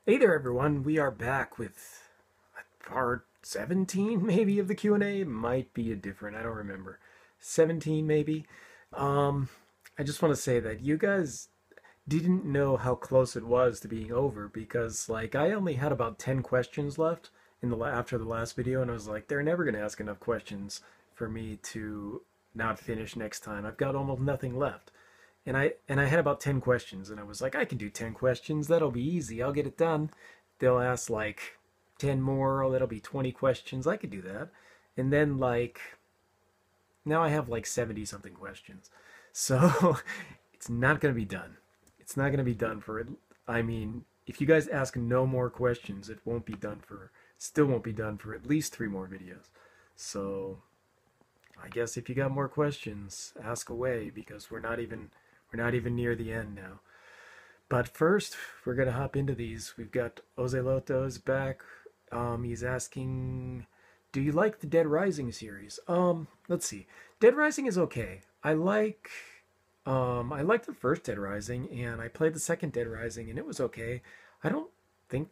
Hey there, everyone. We are back with part 17, maybe, of the Q&A. It might be a different, I don't remember. 17, maybe. Um, I just want to say that you guys didn't know how close it was to being over because, like, I only had about 10 questions left after the last video, and I was like, they're never going to ask enough questions for me to not finish next time. I've got almost nothing left. And I had about 10 questions, and I was like, I can do 10 questions. That'll be easy. I'll get it done. They'll ask like 10 more. Oh, that'll be 20 questions. I could do that. And then like now I have like 70 something questions. So it's not going to be done. It's not going to be done for it. I mean, if you guys ask no more questions, it won't be done for still won't be done for at least 3 more videos. So I guess if you got more questions, ask away because we're not even near the end now. But first, we're gonna hop into these. We've got Ozeloto's back. He's asking, "Do you like the Dead Rising series?" Let's see. Dead Rising is okay. I like the first Dead Rising, and I played the second Dead Rising, and it was okay. I don't think.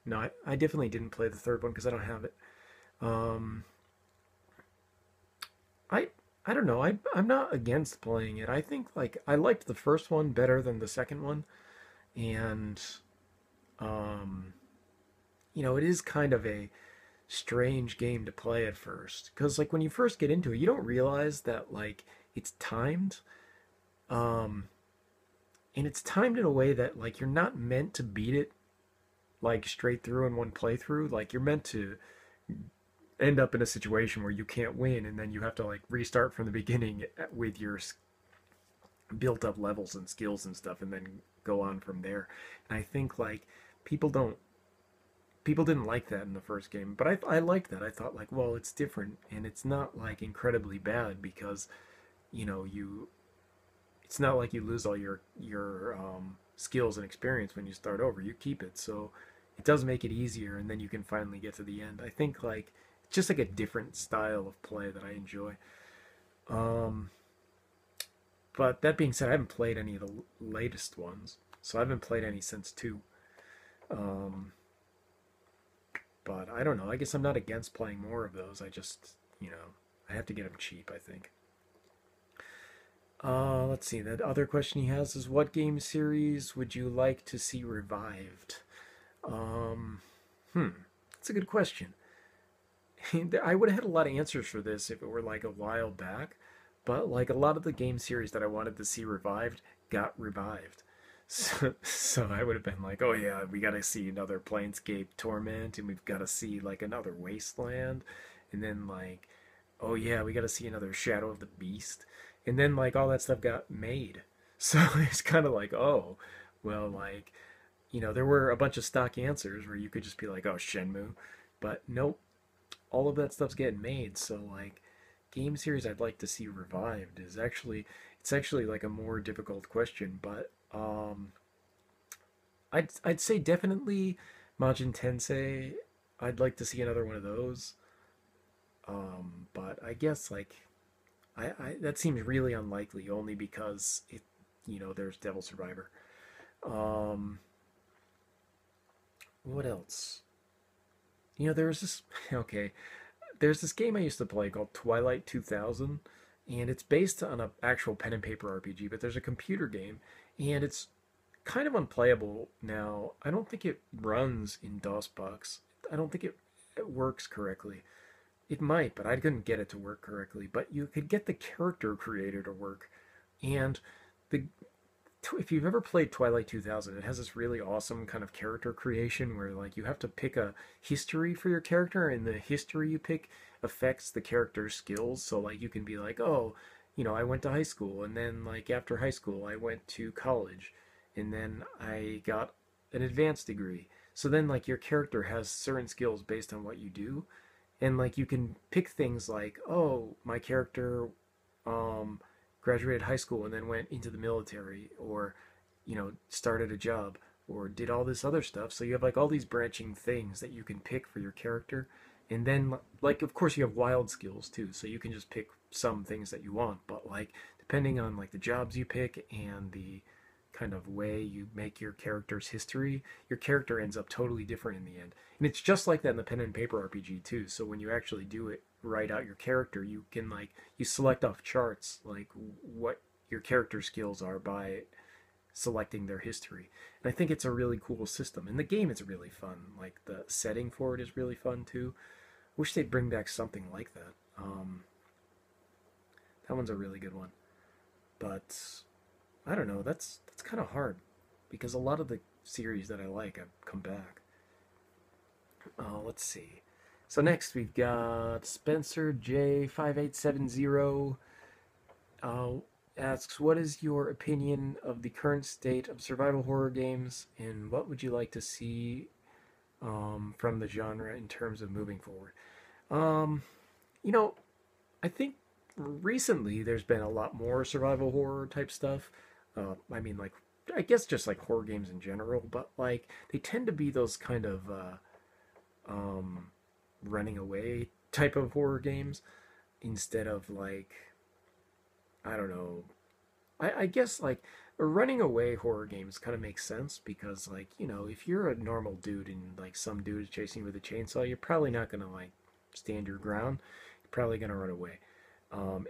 No, I definitely didn't play the third one because I don't have it. Um, I I don't know. I'm not against playing it. I think like I liked the first one better than the second one, and um, it is kind of a strange game to play at first because like when you first get into it, you don't realize that like it's timed, um, and it's timed in a way that like you're not meant to beat it like straight through in one playthrough. Like you're meant to end up in a situation where you can't win and then you have to like restart from the beginning with your built up levels and skills and stuff and then go on from there. And I think like people don't people didn't like that in the first game, but I liked that. I thought like, well, it's different and it's not like incredibly bad because you it's not like you lose all your skills and experience when you start over. You keep it, so it does make it easier, and then you can finally get to the end. I think like it's just like a different style of play that I enjoy. Um, but that being said, I haven't played any of the latest ones, so I haven't played any since two. Um, but I don't know. I guess I'm not against playing more of those. I just I have to get them cheap, I think. Let's see. That other question he has is, what game series would you like to see revived? Um, hmm, that's a good question. I would have had a lot of answers for this if it were like a while back, but like a lot of the game series that I wanted to see revived got revived. So I would have been like, oh yeah, we got to see another Planescape Torment, and we've got to see like another Wasteland, and then like, oh yeah, we got to see another Shadow of the Beast, and then like all that stuff got made. So it's kind of like, oh, well, like there were a bunch of stock answers where you could just be like, oh, Shenmue, but nope, all of that stuff's getting made. So like, game series I'd like to see revived is actually it's actually like a more difficult question, but I'd say definitely Majin Tensei. I'd like to see another one of those. But I guess like I that seems really unlikely only because there's Devil Survivor. Um, what else? There's this okay. There's this game I used to play called Twilight 2000, and it's based on an actual pen and paper RPG, but there's a computer game, and it's kind of unplayable now. I don't think it runs in DOSBox. I don't think it works correctly. It might, but I couldn't get it to work correctly. But you could get the character creator to work, and the if you've ever played Twilight 2000, it has this really awesome kind of character creation where like you have to pick a history for your character, and the history you pick affects the character's skills. So like you can be like, oh, I went to high school, and then like after high school, I went to college, and then I got an advanced degree. So then like your character has certain skills based on what you do, and like you can pick things like, oh, my character um, graduated high school and then went into the military, or started a job, or did all this other stuff. So you have like all these branching things that you can pick for your character, and then like of course you have wild skills too, so you can just pick some things that you want. But like depending on like the jobs you pick and the kind of way you make your character's history, your character ends up totally different in the end. And it's just like that in the pen and paper RPG too. So when you actually do it, write out your character, you can like you select off charts like what your character skills are by selecting their history. And I think it's a really cool system. And the game is really fun. Like the setting for it is really fun too. I wish they'd bring back something like that. That one's a really good one. But I don't know. That's kind of hard because a lot of the series that I like have come back. Let's see. So next we've got Spencer J5870 uh, asks, "What is your opinion of the current state of survival horror games, and what would you like to see from the genre in terms of moving forward?" Um, you know, I think recently there's been a lot more survival horror type stuff. I mean, like, I guess just like horror games in general, but like they tend to be those kind of um, running away type of horror games instead of like, I don't know. I guess like running away horror games kind of makes sense because like if you're a normal dude and like some dude is chasing you with a chainsaw, you're probably not gonna like stand your ground. You're probably gonna run away.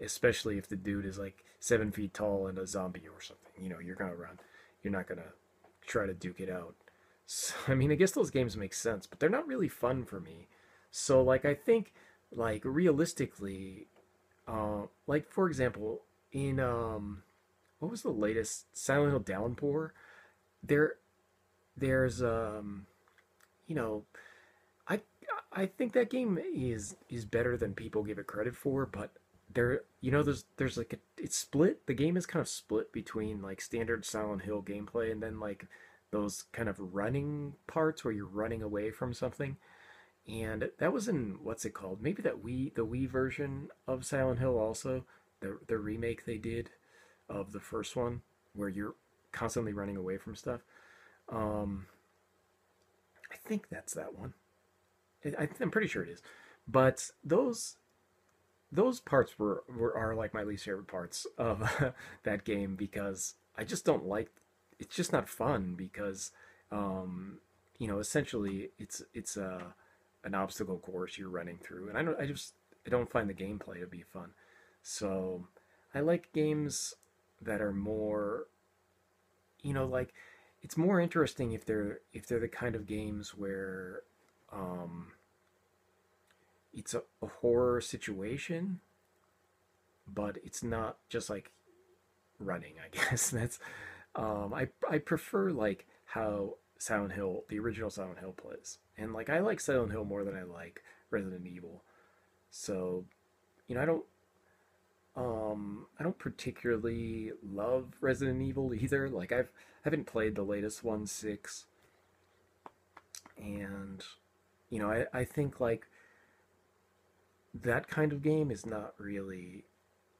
Especially if the dude is like 7 feet tall and a zombie or something. You're gonna run. You're not gonna try to duke it out. So, I mean, I guess those games make sense, but they're not really fun for me. So, like, I think, like, realistically, like, for example, in, what was the latest Silent Hill Downpour? There, there's, you know, I, I think that game is better than people give it credit for, but there's like it's split. The game is kind of split between like standard Silent Hill gameplay and then like those kind of running parts where you're running away from something. And that was in what's it called? Maybe the Wii version of Silent Hill also, the remake they did of the first one where you're constantly running away from stuff. Um, I think that's that one. I'm pretty sure it is. But those parts were are like my least favorite parts of that game because I just don't like. It's just not fun because, essentially it's an obstacle course you're running through, and I don't find the gameplay to be fun. So I like games that are more, like it's more interesting if they're the kind of games where um, it's a horror situation, but it's not just like running. I guess that's I prefer like how Silent Hill, the original Silent Hill plays, and like I like Silent Hill more than I like Resident Evil. So I don't I don't particularly love Resident Evil either. Like haven't played the latest one, 6, and I think like that kind of game is not really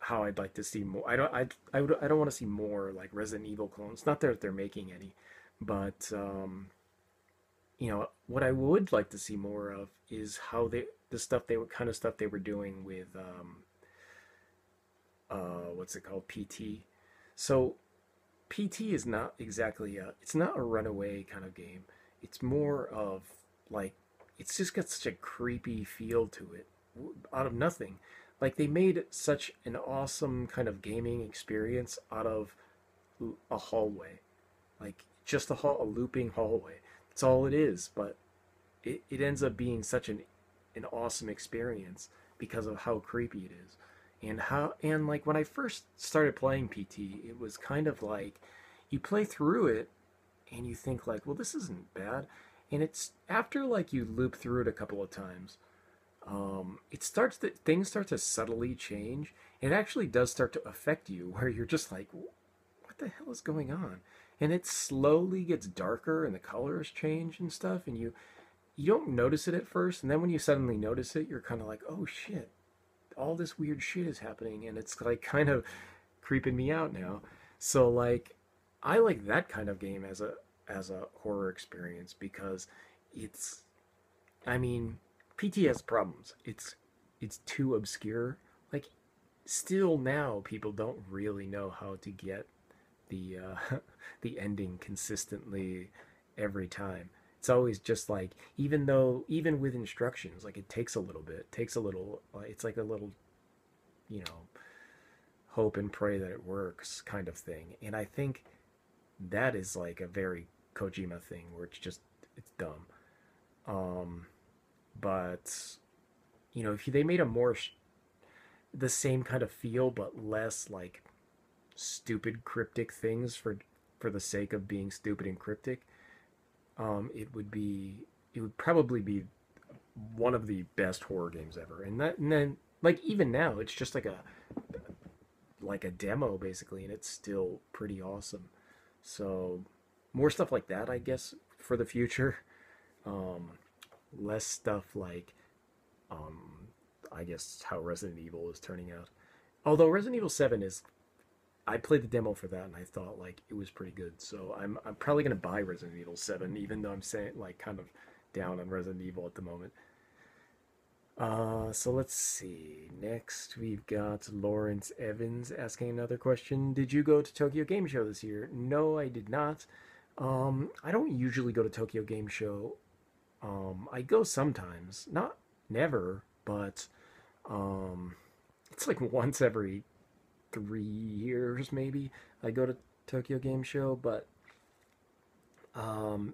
how I'd like to see more. I don't want to see more like Resident Evil clones. Not that they're making any, but what I would like to see more of is how the stuff they were kind of stuff they were doing with what's it called, PT. So PT is not exactly it's not a runaway kind of game. It's more of like it's just got such a creepy feel to it out of nothing. Like they made such an awesome kind of gaming experience out of a hallway, like just a looping hallway. That's all it is, but it ends up being such an awesome experience because of how creepy it is. And like when I first started playing PT, it was kind of like you play through it and you think like, well, this isn't bad. And it's after like you loop through it a couple of times, things start to subtly change. It actually does start to affect you where you're just like, what the hell is going on? And it slowly gets darker and the colors change and stuff, and you don't notice it at first, and then when you suddenly notice it, you're kind of like, oh shit, all this weird shit is happening, and it's like kind of creeping me out now. So like I like that kind of game as a horror experience because it's I mean, PT has problems. It's too obscure. Like still now people don't really know how to get the the ending consistently every time. It's always just like, even with instructions, like it takes a little bit, it takes a little. It's like a little, you know, hope and pray that it works kind of thing. And I think that is like a very Kojima thing where it's dumb. Um, but if they made a more the same kind of feel but less like stupid cryptic things for the sake of being stupid and cryptic, it would probably be one of the best horror games ever. And then like even now it's just like a demo basically, and it's still pretty awesome. So more stuff like that, I guess, for the future. Um, Less stuff like, um, I guess, how Resident Evil is turning out. Although Resident Evil 7 is, I played the demo for that and I thought like it was pretty good. So I'm probably gonna buy Resident Evil 7, even though I'm saying like kind of down on Resident Evil at the moment. So let's see. Next, we've got Lawrence Evans asking another question. Did you go to Tokyo Game Show this year? No, I did not. I don't usually go to Tokyo Game Show. I go sometimes, not never, but um, it's like once every 3 years maybe. I go to Tokyo Game Show, but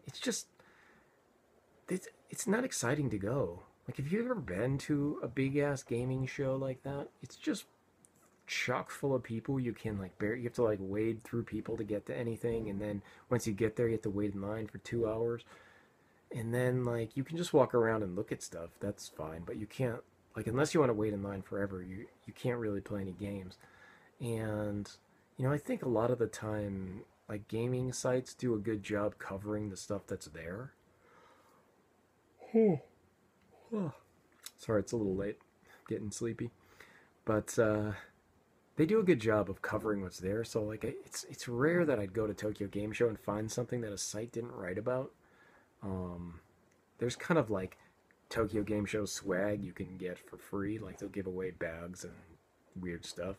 it's just it's not exciting to go. Like, have you ever been to a big ass gaming show like that? It's just chock full of people. You can like bear. You have to like wade through people to get to anything, and then once you get there, you have to wait in line for 2 hours. And then like you can just walk around and look at stuff. That's fine, but you can't, like, unless you want to wait in line forever. You can't really play any games. And I think a lot of the time, like, gaming sites do a good job covering the stuff that's there. Sorry, it's a little late. I'm getting sleepy, but they do a good job of covering what's there. So like, it's rare that I'd go to Tokyo Game Show and find something that a site didn't write about. Um, there's kind of like Tokyo Game Show swag you can get for free. Like, they'll give away bags and weird stuff,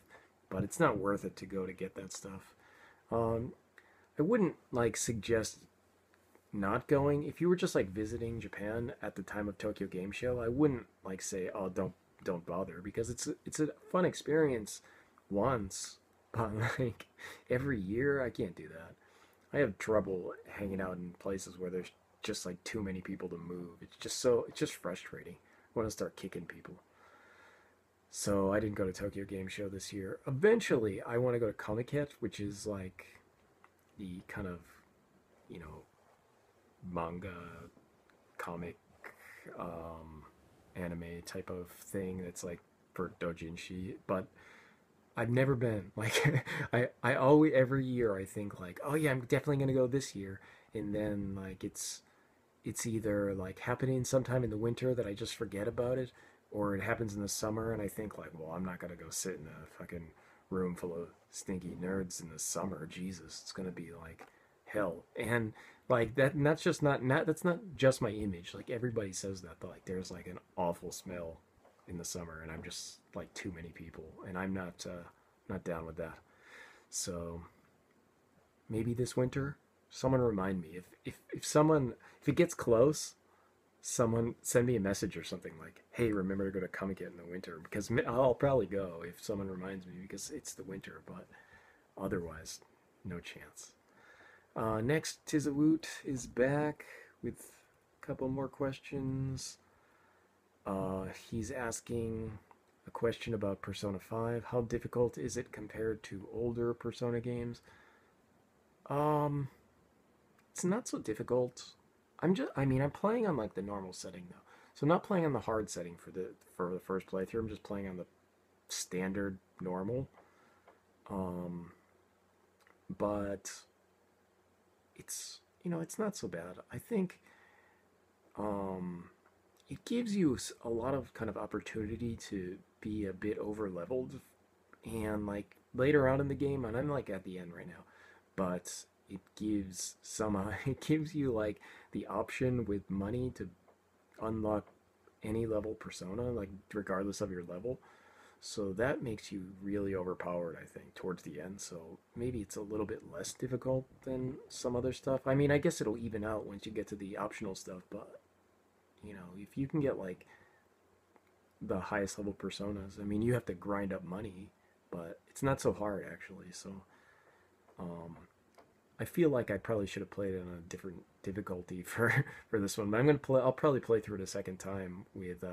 but it's not worth it to go to get that stuff. Um, I wouldn't like suggest not going. If you were just like visiting Japan at the time of Tokyo Game Show, I wouldn't like say, "Oh, don't bother," because it's a fun experience once, but like every year, I can't do that. I have trouble hanging out in places where there's just like too many people to move. It's just frustrating. I want to start kicking people. So I didn't go to Tokyo Game Show this year. Eventually, I want to go to Comiket, which is like the kind of, you know, manga, comic, um, anime type of thing that's like for doujinshi. But I've never been. Like, I always, every year I think like, oh yeah, I'm definitely gonna go this year, and then like it's either like happening sometime in the winter that I just forget about it, or it happens in the summer and I think like, well, I'm not gonna go sit in a fucking room full of stinky nerds in the summer. Jesus, it's gonna be like hell. And like that, and that's just not that's not just my image. Like, everybody says that, but like there's like an awful smell in the summer, and I'm just like too many people, and I'm not down with that. So maybe this winter, someone remind me, if it gets close, someone send me a message or something like, hey, remember to go to Comic in the winter, because I'll probably go if someone reminds me, because it's the winter, but otherwise, no chance. Next, Tizawoot is back with a couple more questions. He's asking a question about Persona 5. How difficult is it compared to older Persona games? Um, it's not so difficult. I'm playing on like the normal setting though. So I'm not playing on the hard setting for the first playthrough. I'm just playing on the standard normal. Um, but it's not so bad. I think um it gives you a lot of kind of opportunity to be a bit over leveled, and like later on in the game, and I'm like at the end right now, but it gives it gives you like the option with money to unlock any level persona, like regardless of your level. So that makes you really overpowered, I think, towards the end. So maybe it's a little bit less difficult than some other stuff. I mean, I guess it'll even out once you get to the optional stuff, but if you can get like the highest level personas, I mean, you have to grind up money, but it's not so hard actually. So um, I feel like I probably should have played it on a different difficulty for this one. But I'm gonna play. I'll probably play through it a second time with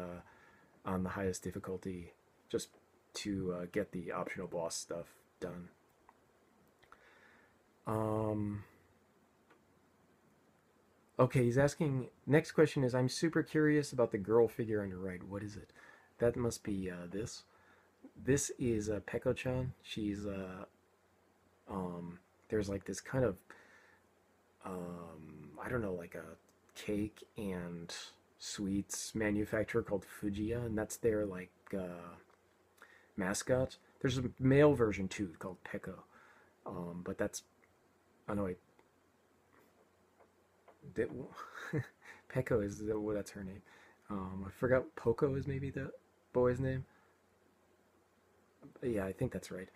on the highest difficulty, just to get the optional boss stuff done. Um, okay, he's asking. Next question is: I'm super curious about the girl figure on your right. What is it? That must be this. This is Peko-chan. She's there's like this kind of I don't know, like a cake and sweets manufacturer called Fujiya, and that's their like mascot. There's a male version too called Peko, but that's I know that Peko is well, that's her name. I forgot Poco is maybe the boy's name. But yeah, I think that's right.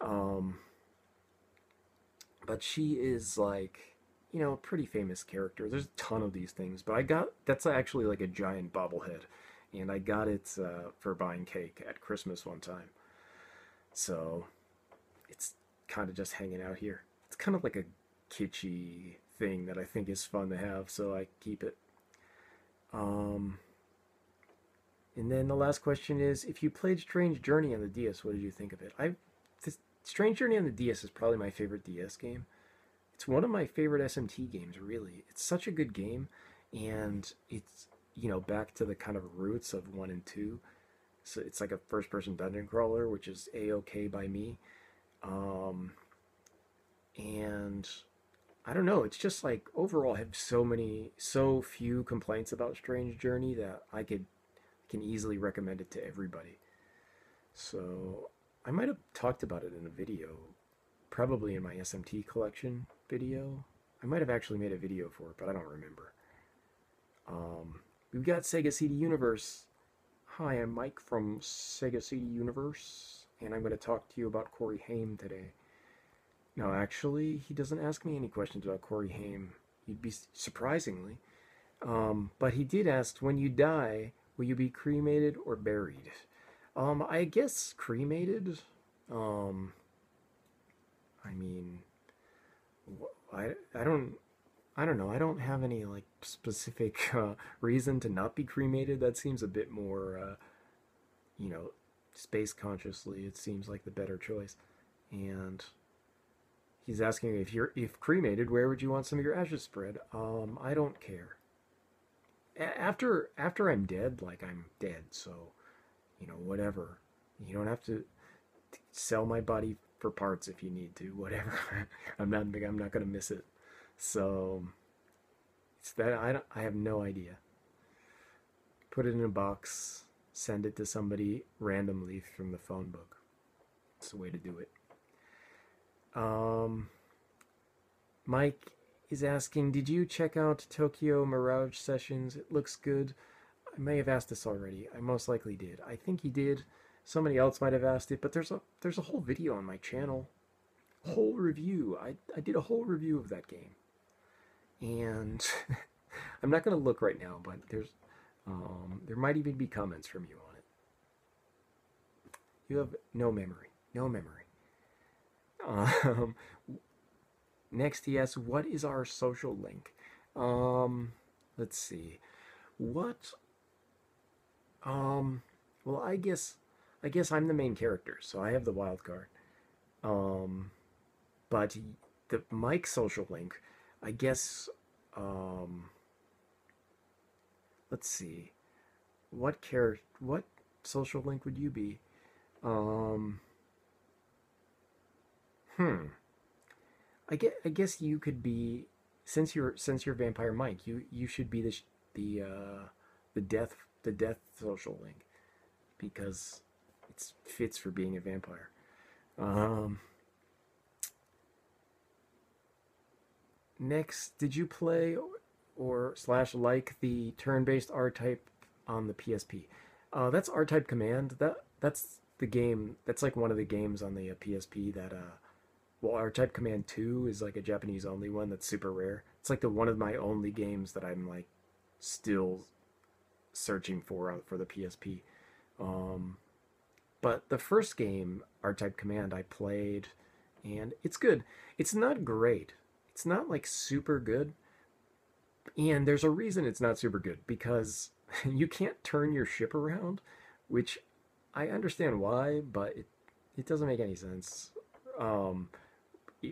Um, but she is like a pretty famous character. There's a ton of these things, but I got that's actually like a giant bobblehead, and I got it for buying cake at Christmas one time. So it's kind of just hanging out here. It's kind of like a kitschy thing that I think is fun to have, so I keep it. Um, and then the last question is, if you played Strange Journey on the DS, what did you think of it? Strange Journey on the DS is probably my favorite DS game. It's one of my favorite SMT games, really. It's such a good game, and it's back to the kind of roots of one and two. So it's like a first-person dungeon crawler, which is a-okay by me. Um, and I don't know. It's just like overall, I have so few complaints about Strange Journey that can easily recommend it to everybody. So I might have talked about it in a video, probably in my SMT collection video. I might have actually made a video for it, but I don't remember. We've got Sega CD Universe. Hi, I'm Mike from Sega CD Universe, and I'm going to talk to you about Corey Haim today. No, actually, he doesn't ask me any questions about Corey Haim. You'd be surprisingly. But he did ask, when you die, will you be cremated or buried? I guess cremated. Um, I mean, I don't know. I don't have any like specific reason to not be cremated. That seems a bit more, you know, space consciously. It seems like the better choice. And he's asking if cremated, where would you want some of your ashes spread? I don't care. After I'm dead, like I'm dead, so whatever. You don't have to sell my body for parts if you need to. Whatever. I'm not gonna miss it. So it's that I have no idea. Put it in a box. Send it to somebody randomly from the phone book. It's the way to do it. Um, Mike is asking, did you check out Tokyo Mirage Sessions? It looks good. I may have asked this already. I most likely did. I think he did. Somebody else might have asked it, but there's a whole video on my channel. Whole review. I did a whole review of that game. And I'm not gonna look right now, but there might even be comments from you on it. You have no memory. No memory. Um, Next, he asks, "What is our social link?" Let's see. What? Well, I guess I'm the main character, so I have the wild card. Um, but the Mike social link, I guess. Um, let's see. What social link would you be? Um, hmm. I guess you could be since you're Vampire Mike, you should be the death social link because it fits for being a vampire. Um, Next, did you play or slash like the turn-based R type on the PSP? That's R type command. That's the game. That's like one of the games on the PSP that well, R-Type Command 2 is like a Japanese only one that's super rare. It's like the one of my only games that I'm like still searching for the PSP. Um, but the first game, R-Type Command, I played, and it's good. It's not great. It's not like super good, and there's a reason it's not super good because you can't turn your ship around, which I understand why, but it doesn't make any sense. Um,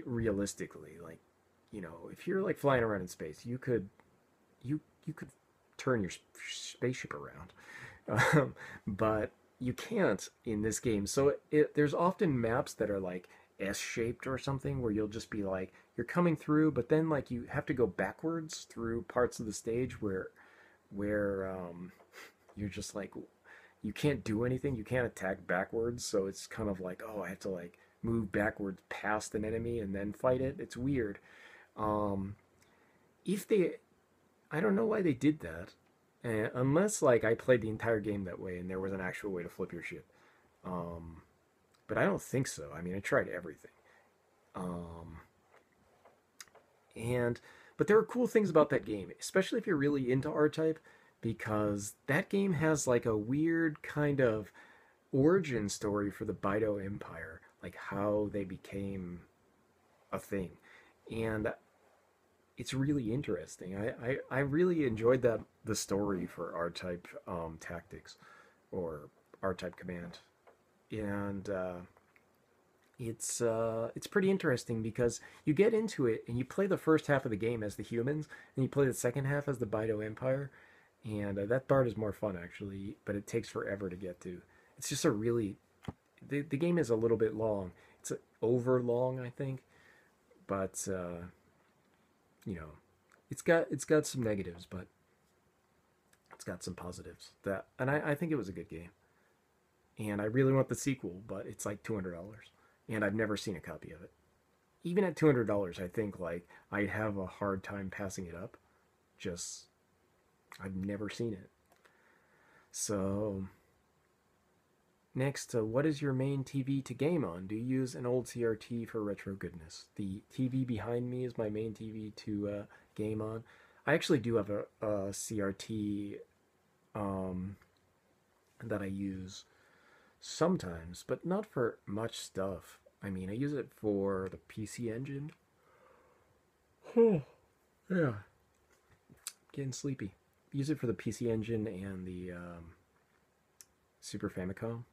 Realistically, like, if you're like flying around in space, you could turn your spaceship around, but you can't in this game. So there's often maps that are like S-shaped or something, where you'll just be like you're coming through, but then like you have to go backwards through parts of the stage where you're just like you can't do anything. You can't attack backwards, so it's kind of like, oh, I have to like move backwards past an enemy and then fight it. It's weird. Um, if they, I don't know why they did that, unless like I played the entire game that way and there was an actual way to flip your ship. Um, but I don't think so. I mean, I tried everything. Um, and but there are cool things about that game, especially if you're really into R-Type, because that game has like a weird kind of origin story for the Baido Empire, like how they became a thing, and it's really interesting. I really enjoyed the story for R-Type Tactics or R-Type Command, and it's pretty interesting because you get into it and you play the first half of the game as the humans, and you play the second half as the Baido Empire, and that part is more fun actually, but it takes forever to get to. It's just a really the game is a little bit long. It's over long, I think, but you know, it's got some negatives, but it's got some positives. That and I think it was a good game, and I really want the sequel, but it's like $200, and I've never seen a copy of it. Even at $200, I think like I'd have a hard time passing it up. Just I've never seen it. So next, what is your main TV to game on? Do you use an old CRT for retro goodness? The TV behind me is my main TV to game on. I actually do have a CRT um, that I use sometimes, but not for much stuff. I mean, I use it for the PC Engine. Oh, yeah, getting sleepy. Use it for the PC Engine and the Super Famicom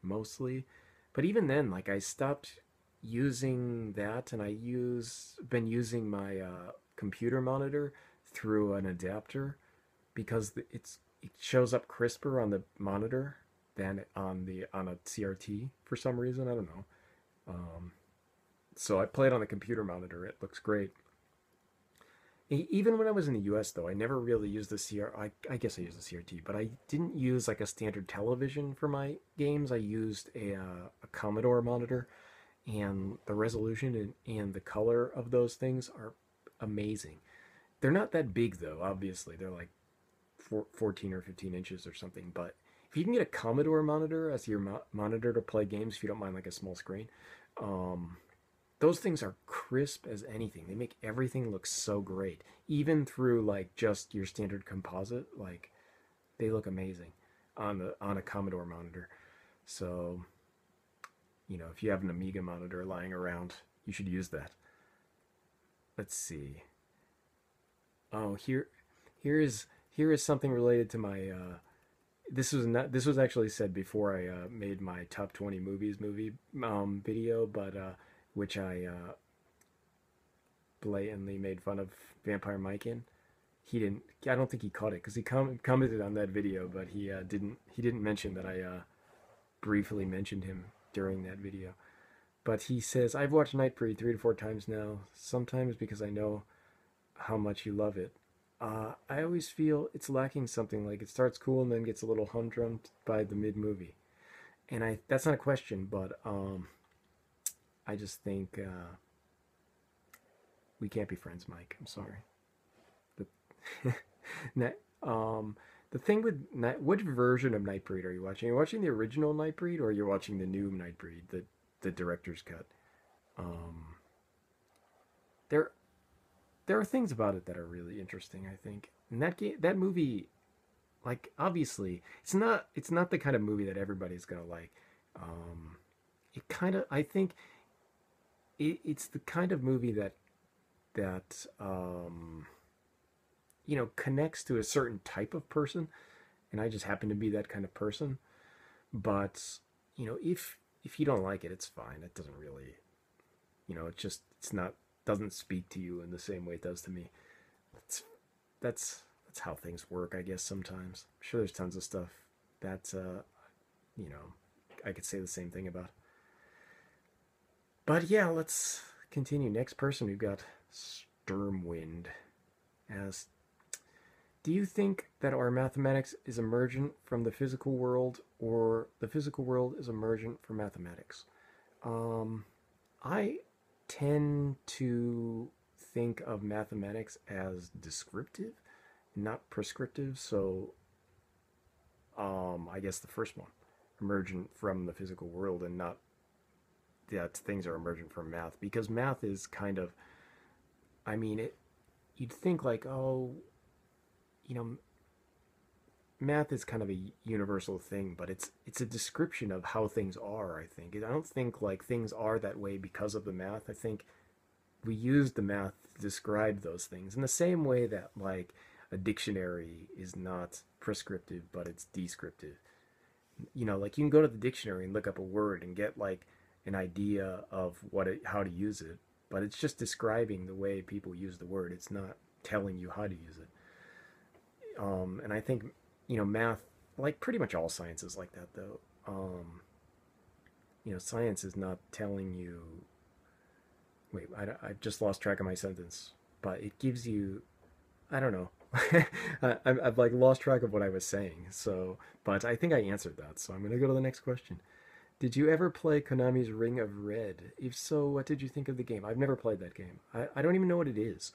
mostly. But even then, like I stopped using that, and I use been using my computer monitor through an adapter because it shows up crisper on the monitor than on a CRT for some reason. I don't know. Um, so I play it on the computer monitor. It looks great. Even when I was in the U.S., though, I never really used the I guess I used the CRT, but I didn't use like a standard television for my games. I used a Commodore monitor, and the resolution and the color of those things are amazing. They're not that big, though, obviously. They're like 14 or 15 inches or something. But if you can get a Commodore monitor as your monitor to play games, if you don't mind like a small screen, um, those things are crisp as anything. They make everything look so great, even through like just your standard composite. Like they look amazing on a Commodore monitor. So if you have an Amiga monitor lying around, you should use that. Let's see. Oh, here is something related to my. This was actually said before I made my top 20 movie video, but which I blatantly made fun of Vampire Mike in. He didn't. I don't think he caught it because he commented on that video, but he didn't mention that I briefly mentioned him during that video. But he says I've watched Night Breed 3 to 4 times now. Sometimes because I know how much you love it. I always feel it's lacking something. Like it starts cool and then gets a little humdrum by the mid movie. And that's not a question, but I just think we can't be friends, Mike. I'm sorry. But ne- um, The thing with which version of Nightbreed are you watching? Are you watching the original Nightbreed, or you're watching the new Nightbreed, the director's cut? Um, there there are things about it that are really interesting. I think, and that movie, like obviously, it's not the kind of movie that everybody's gonna like. Um, it kind of I think it's the kind of movie that connects to a certain type of person, and I just happen to be that kind of person. But if you don't like it, it's fine. It doesn't really, it's not doesn't speak to you in the same way it does to me. It's that's how things work, I guess. Sometimes I'm sure there's tons of stuff that you know I could say the same thing about. But yeah, let's continue. Next person, we've got Sturmwind as, do you think that our mathematics is emergent from the physical world, or the physical world is emergent from mathematics? Um, I tend to think of mathematics as descriptive, not prescriptive. So, I guess the first one, emergent from the physical world, and not that things are emergent from math, because math is kind of, I mean, it. You'd think like, oh, you know, math is kind of a universal thing, but it's a description of how things are. I think I don't think like things are that way because of the math. I think we use the math to describe those things in the same way that like a dictionary is not prescriptive but it's descriptive. Like you can go to the dictionary and look up a word and get like an idea of how to use it, but it's just describing the way people use the word. It's not telling you how to use it. And I think math, like pretty much all science is like that though. Science is not telling you. Wait, I've just lost track of my sentence, but it gives you. I don't know. I've like lost track of what I was saying. So, but I think I answered that. So I'm gonna go to the next question. Did you ever play Konami's Ring of Red? If so, what did you think of the game? I've never played that game. I don't even know what it is.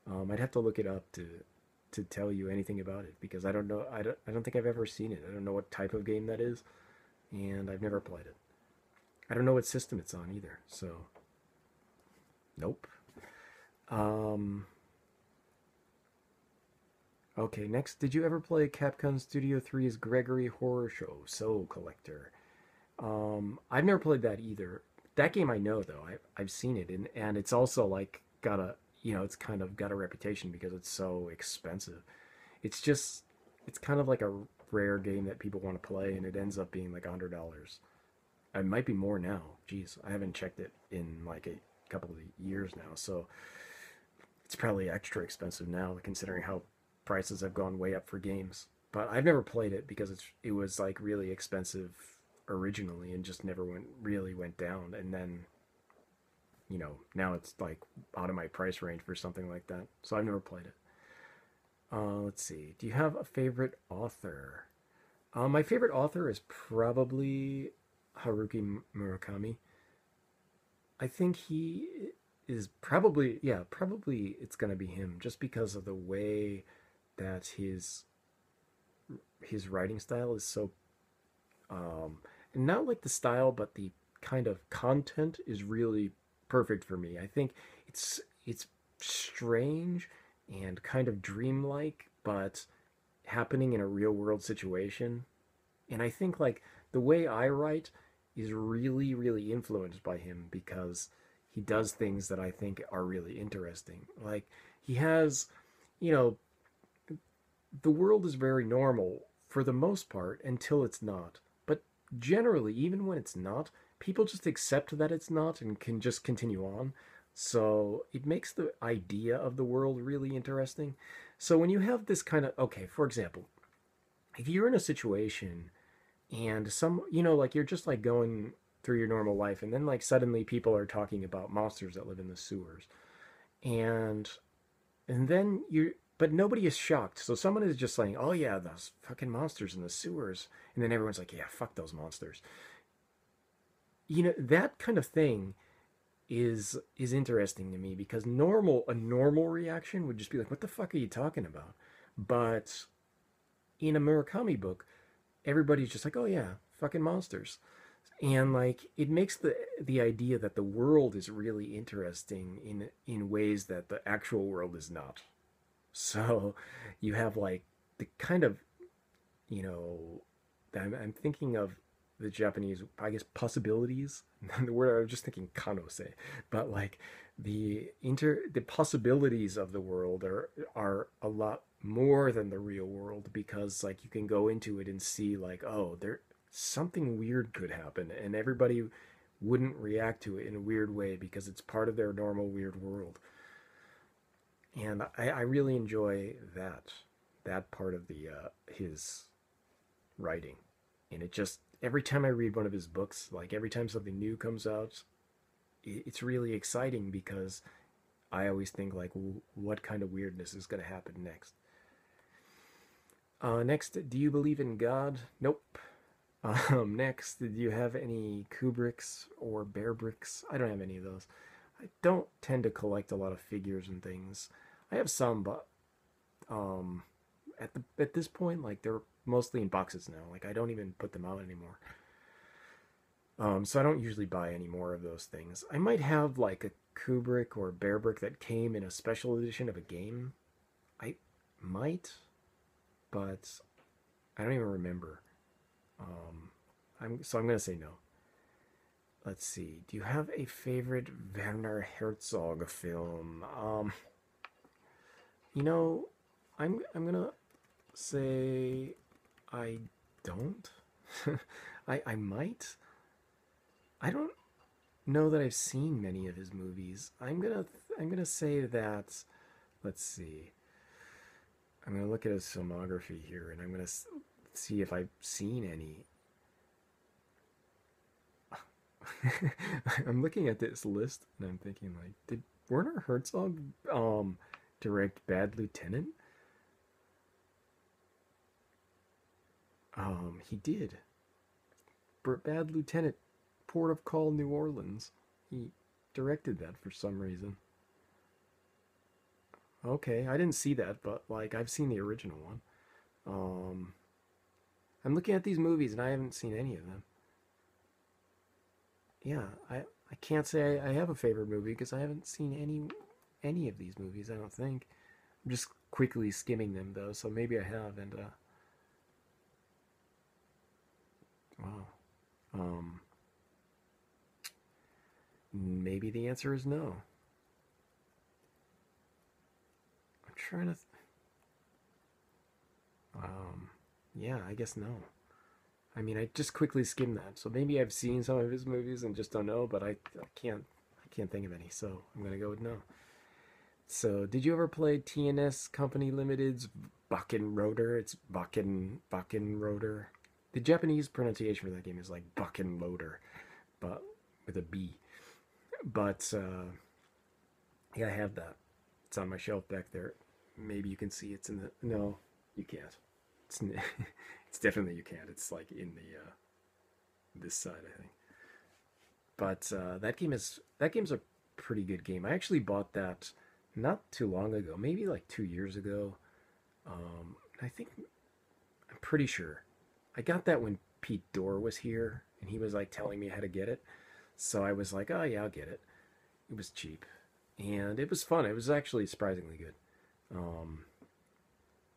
I'd have to look it up to tell you anything about it, because I don't know. I don't think I've ever seen it. I don't know what type of game that is, and I've never played it. I don't know what system it's on either. So, nope. Um, okay, next. Did you ever play Capcom Studio 3's Gregory Horror Show Soul Collector? I've never played that either. That game I know though. I've seen it, and it's also like it's kind of got a reputation because it's so expensive. It's just it's kind of like a rare game that people want to play, and it ends up being like $100. It might be more now. Jeez, I haven't checked it in like a couple of years now, so it's probably extra expensive now considering how prices have gone way up for games. But I've never played it because it was like really expensive originally and just never went down, and then now it's like out of my price range for something like that. So I've never played it. Let's see. Do you have a favorite author? My favorite author is probably Haruki Murakami. I think he is probably, yeah, probably it's gonna be him, just because of the way that his writing style is so um not like the style, but the kind of content is really perfect for me. I think it's strange and kind of dreamlike, but happening in a real world situation. And I think like the way I write is really, really influenced by him, because he does things that I think are really interesting. Like he has, you know, the world is very normal for the most part until it's not. But generally, even when it's not, people just accept that it's not and can just continue on. So it makes the idea of the world really interesting. So when you have this kind of, okay, for example, if you're in a situation and like you're just like going through your normal life, and then like suddenly people are talking about monsters that live in the sewers, and then but nobody is shocked. So someone is just saying, "Oh yeah, those fucking monsters in the sewers," and then everyone's like, "Yeah, fuck those monsters." That kind of thing is interesting to me, because a normal reaction would just be like, "What the fuck are you talking about?" But in a Murakami book, everybody's just like, oh yeah, fucking monsters. And like it makes the idea that the world is really interesting in ways that the actual world is not. So you have like the kind of, you know, I'm thinking of the Japanese, I guess, possibilities. The word I was just thinking kanose, but like the possibilities of the world are a lot more than the real world, because like you can go into it and see like, oh, there something weird could happen, and everybody wouldn't react to it in a weird way because it's part of their normal weird world. And I really enjoy that part of the his writing. And it just every time I read one of his books, like every time something new comes out, it's really exciting because I always think like, what kind of weirdness is going to happen next? Next, do you believe in God? Nope. Next, do you have any Kubricks or Bear Bricks? I don't have any of those. I don't tend to collect a lot of figures and things. I have some, but um, at this point, like they're mostly in boxes now. Like I don't even put them out anymore. So I don't usually buy any more of those things. I might have like a Kubrick or Bear Brick that came in a special edition of a game. I might, but I don't even remember. I'm gonna say no. Let's see. Do you have a favorite Werner Herzog film? You know, I'm gonna say I don't. I might. I don't know that I've seen many of his movies. I'm gonna say that. Let's see. I'm gonna look at his filmography here, and I'm gonna see if I've seen any. I'm looking at this list, and I'm thinking like, did Werner Herzog direct Bad Lieutenant? He did. Bad Lieutenant, Port of Call, New Orleans. He directed that for some reason. Okay, I didn't see that, but like I've seen the original one. Um, I'm looking at these movies and I haven't seen any of them. Yeah, I can't say I have a favorite movie because I haven't seen any of these movies. I don't think. I'm just quickly skimming them though, so maybe I have. And wow, um, maybe the answer is no. I'm trying to. Yeah, I guess no. I mean, I just quickly skimmed that, so maybe I've seen some of his movies and just don't know, but I can't think of any, so I'm gonna go with no. So, did you ever play TNS Company Limited's Bakken Rotor? It's Bakken Rotor. The Japanese pronunciation for that game is like Bakken Loader, but with a B. But yeah, I have that. It's on my shelf back there. Maybe you can see it's in the. No, you can't. It's it's definitely you can't. It's like in the this side, I think. But that game's a pretty good game. I actually bought that not too long ago, maybe like 2 years ago. I think I'm pretty sure I got that when Pete Dorr was here, and he was like telling me how to get it. So I was like, oh yeah, I'll get it. It was cheap, and it was fun. It was actually surprisingly good. Um,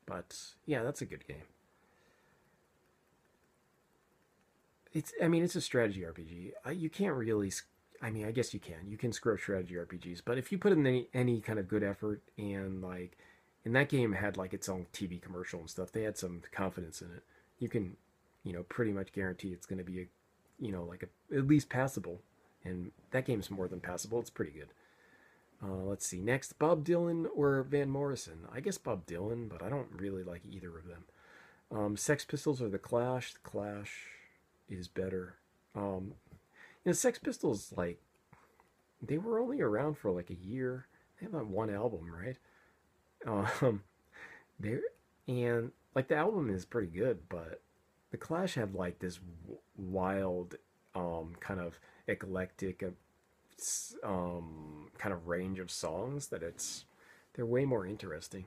but yeah, that's a good game. I mean, it's a strategy RPG. You can't really. I mean, I guess you can. You can screw up strategy RPGs, but if you put in any kind of good effort, and like, and that game had like its own TV commercial and stuff. They had some confidence in it. You can, pretty much guarantee it's going to be like at least passable. And that game's more than passable. It's pretty good. Let's see. Next, Bob Dylan or Van Morrison? I guess Bob Dylan, but I don't really like either of them. Sex Pistols or The Clash? The Clash is better. Um, Sex Pistols, like, they were only around for like a year. They have that one album, right? Um, they and like the album is pretty good, but the Clash have like this wild, kind of eclectic, kind of range of songs that they're way more interesting.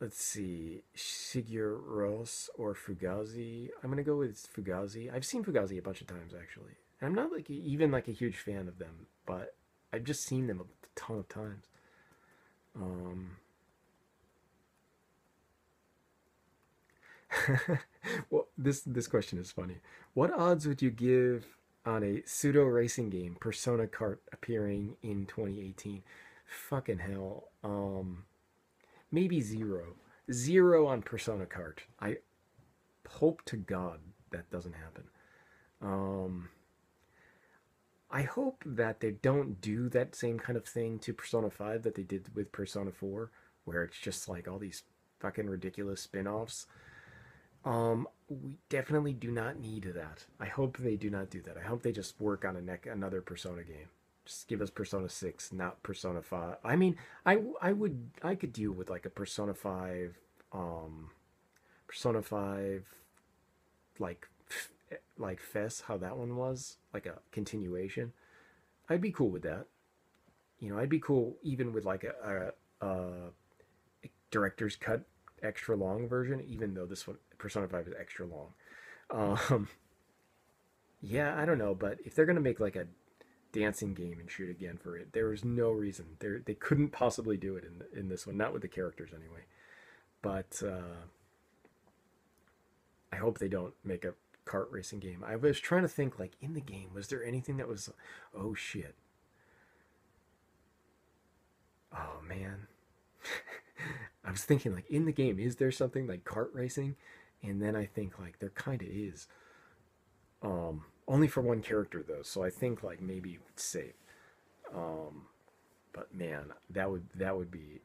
let's see, Shigeru or Fugazi. I'm gonna go with Fugazi. I've seen Fugazi a bunch of times actually. And I'm not like even like a huge fan of them, but I've just seen them a ton of times. Um, well, this question is funny. What odds would you give on a pseudo racing game, Persona Kart, appearing in 2018? Fucking hell. Maybe zero. Zero on Persona Kart. I hope to God that doesn't happen. Um, I hope that they don't do that same kind of thing to Persona 5 that they did with Persona 4, where it's just like all these fucking ridiculous spin offs. We definitely do not need that. I hope they do not do that. I hope they just work on another Persona game. Just give us Persona 6, not Persona 5. I mean, I could deal with like a Persona 5 like like Fess, how that one was, like a continuation. I'd be cool with that. I'd be cool even with like a director's cut extra long version, even though this one Persona 5 is extra long. Um, yeah, I don't know, but if they're gonna make like a dancing game and shoot again for it, there is no reason they couldn't possibly do it in this one, not with the characters anyway. But I hope they don't make a kart racing game. I was trying to think like in the game, was there anything that was, oh shit, oh man. I was thinking like in the game, is there something like kart racing? And then I think like there kind of is. Only for one character though, so I think like maybe it's safe. Um, but man, that would be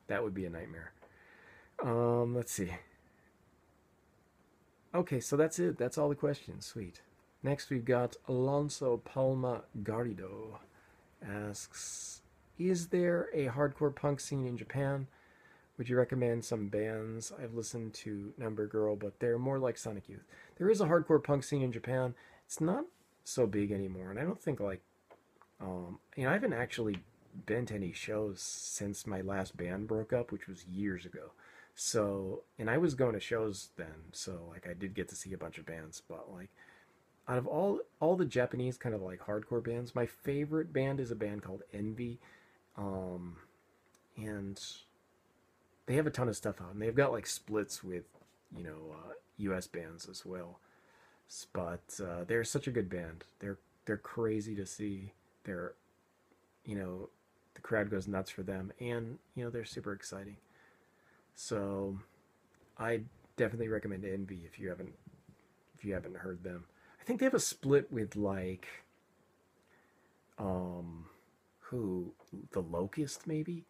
a nightmare. Let's see. Okay, so that's it. That's all the questions. Sweet. Next we've got Alonso Palma Garrido asks, is there a hardcore punk scene in Japan? Would you recommend some bands? I've listened to Number Girl, but they're more like Sonic Youth. There is a hardcore punk scene in Japan. It's not so big anymore, and I don't think like I haven't actually been to any shows since my last band broke up, which was years ago. So, and I was going to shows then, so like I did get to see a bunch of bands, but like out of all the Japanese kind of like hardcore bands, my favorite band is a band called Envy. Um, and they have a ton of stuff out, and they've got like splits with, U.S. bands as well. But they're such a good band. They're crazy to see. They're you know the crowd goes nuts for them, and they're super exciting. So I definitely recommend Envy if you haven't heard them. I think they have a split with like um who, the Locust, maybe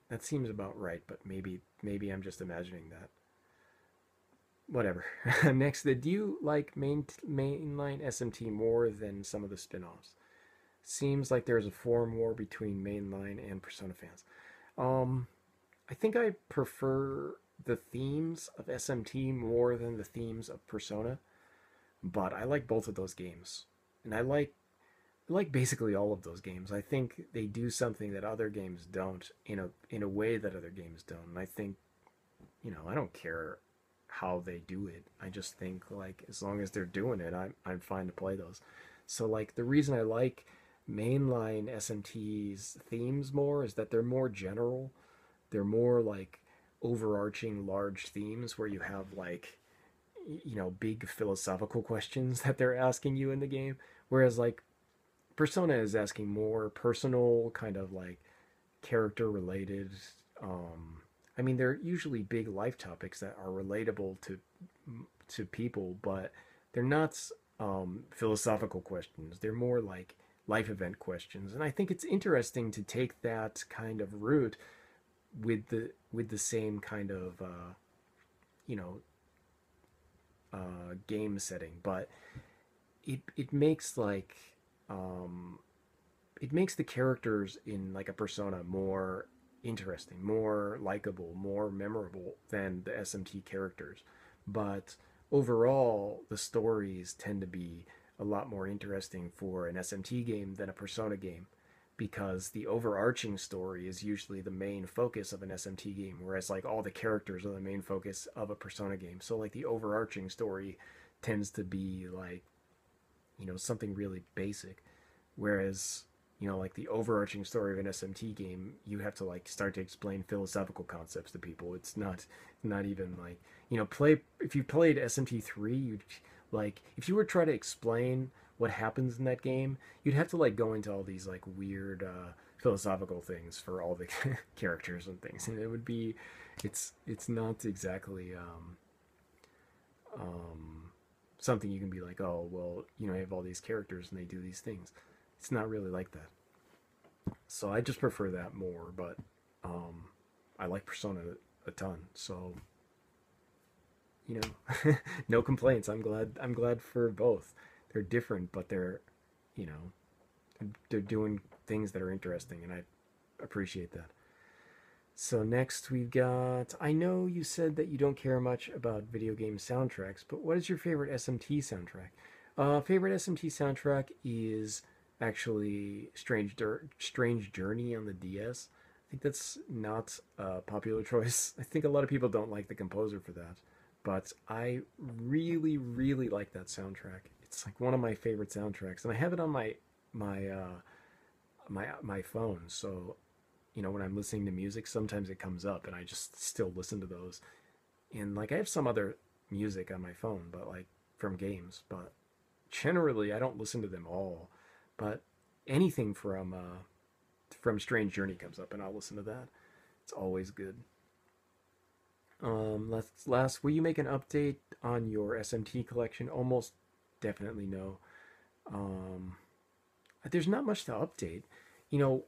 that seems about right, but maybe I'm just imagining that. Whatever. Next, do you like mainline SMT more than some of the spin-offs? Seems like there's a form war between mainline and Persona fans. Um, I think I prefer the themes of SMT more than the themes of Persona, but I like both of those games, and I like basically all of those games. I think they do something that other games don't in a way that other games don't. And I think I don't care how they do it. I just think like as long as they're doing it, I'm fine to play those. So like the reason I like mainline SMT's themes more is that they're more general. They're more like overarching large themes where you have like big philosophical questions that they're asking you in the game, whereas like Persona is asking more personal kind of like character related. um I mean, they're usually big life topics that are relatable to people, but they're not philosophical questions. They're more like life event questions, and I think it's interesting to take that kind of route with the same kind of you know game setting, but it makes like um, it makes the characters in like a Persona more interesting, more likable, more memorable than the SMT characters. But overall, the stories tend to be a lot more interesting for an SMT game than a Persona game. because the overarching story is usually the main focus of an SMT game, whereas like all the characters are the main focus of a Persona game. So like the overarching story tends to be like, something really basic, whereas like the overarching story of an SMT game, you have to like start to explain philosophical concepts to people. It's not even like, play if you played SMT3, you like if you were to try to explain what happens in that game, you'd have to like go into all these like weird philosophical things for all the characters and things, and it would be, it's not exactly um, something you can be like, oh well, I have all these characters and they do these things. It's not really like that. So I just prefer that more, but um, I like Persona a ton. So no complaints. I'm glad for both. They're different, but you know, they're doing things that are interesting, and I appreciate that. So next we've got. I know you said that you don't care much about video game soundtracks, but what is your favorite SMT soundtrack? Favorite SMT soundtrack is actually Strange Journey on the DS. I think that's not a popular choice. I think a lot of people don't like the composer for that, but I really, really like that soundtrack. It's like one of my favorite soundtracks, and I have it on my phone. So when I'm listening to music, sometimes it comes up, and I just still listen to those. And like I have some other music on my phone, but like from games, but generally I don't listen to them all. But anything from Strange Journey comes up, and I'll listen to that. It's always good. Last, will you make an update on your SMT collection? Almost definitely no. Um, there's not much to update. You know,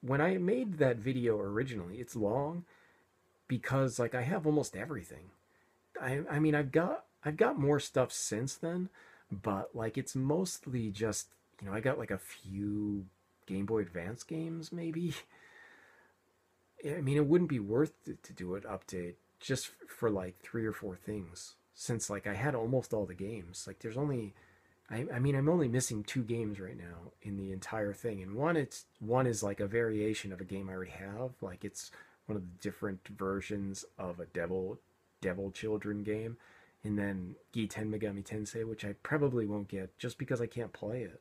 when I made that video originally, it's long because like I have almost everything. I mean I've got more stuff since then, but like it's mostly just I got like a few Game Boy Advance games maybe. I mean it wouldn't be worth it to do an update just for like three or four things since like I had almost all the games. Like there's only I mean I'm only missing two games right now in the entire thing, and one is like a variation of a game I already have. Like it's one of the different versions of a Devil Children game, and then Giten Megami Tensei, which I probably won't get just because I can't play it